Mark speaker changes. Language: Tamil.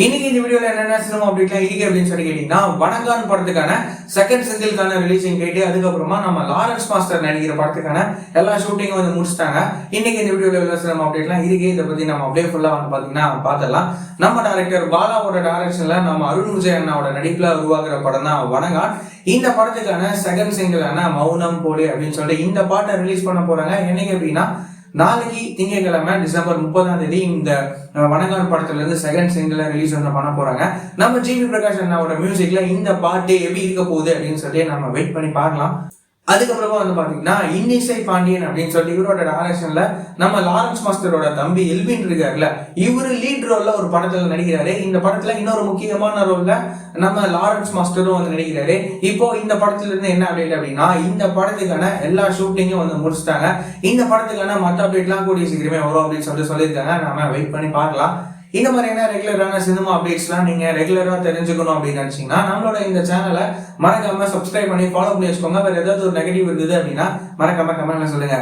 Speaker 1: இன்னைக்கு இந்த வீடியோல என்னென்ன சினிமா அப்டேட்லாம் இருக்கு அப்படின்னு சொல்லி கேட்டீங்கன்னா, வணங்கான் படத்துக்கான செகண்ட் சிங்கிள்கான ரிலீசிங் கேட்டு அதுக்கப்புறமா நம்ம லாரன்ஸ் மாஸ்டர் நடிக்கிற படத்துக்கான எல்லா ஷூட்டிங்கும் வந்து முடிச்சிட்டாங்க. இன்னைக்கு இந்த வீடியோல உள்ள சினிமா அப்டேட்லாம் இருக்கு. இதை பத்தி நம்ம அப்படியே ஃபுல்லா வந்து பாத்தீங்கன்னா பார்த்துடலாம். நம்ம டைரக்டர் பாலாவோட டைரக்ஷன்ல நம்ம அருண் விஜய் அண்ணாவோட நடிப்புல உருவாக்குற படம் தான் வணங்கான். இந்த படத்துக்கான செகண்ட் சிங்கிளான மௌனம் போலே அப்படின்னு சொல்லிட்டு இந்த பாட்டை ரிலீஸ் பண்ண போறாங்க. என்னைக்கு அப்படின்னா நாளைக்கு திங்கட்கிழமை டிசம்பர் 30 இந்த வணங்கான் படத்துல இருந்து செகண்ட் சிங்கிள் ரிலீஸ் வந்து பண்ண போறாங்க. நம்ம ஜிவி பிரகாஷ் அண்ணாவோட மியூசிக்ல இந்த பாட்டு எப்படி இருக்க போகுது அப்படின்னு சொல்லி நம்ம வெயிட் பண்ணி பார்க்கலாம். அதுக்கப்புறமா வந்து பாத்தீங்கன்னா இன்னிசை பாண்டியன் அப்படின்னு சொல்லி இவரோட டைரக்ஷன்ல நம்ம லாரன்ஸ் மாஸ்டரோட தம்பி எல்வின் இருக்காருல்ல, இவரு லீட் ரோல்ல ஒரு படத்துல நடிக்கிறாரு. இந்த படத்துல இன்னொரு முக்கியமான ரோல்ல நம்ம லாரன்ஸ் மாஸ்டரும் வந்து நடிக்கிறாரு. இப்போ இந்த படத்துல இருந்து என்ன அப்டேட் அப்படின்னா, இந்த படத்துக்கான எல்லா ஷூட்டிங்கும் வந்து முடிச்சிட்டாங்க. இந்த படத்துக்கான மற்ற அப்டேட்லாம் கூடிய சீக்கிரமே வரும் அப்படின்னு சொல்லியிருக்காங்க. நாம வெயிட் பண்ணி பார்க்கலாம். இந்த மாதிரியான ரெகுலரான சினிமா அப்டேட்ஸ்லாம் நீங்க ரெகுலரா தெரிஞ்சுக்கணும் அப்படின்னு நினைச்சீங்கன்னா நம்மளோட இந்த சேனலை மறக்காம சப்ஸ்கிரைப் பண்ணி ஃபாலோ பண்ணி வச்சுக்கோங்க. வேற ஏதாவது ஒரு நெகட்டிவ் இருக்குது அப்படின்னா மறக்காம கமெண்ட்ல சொல்லுங்க.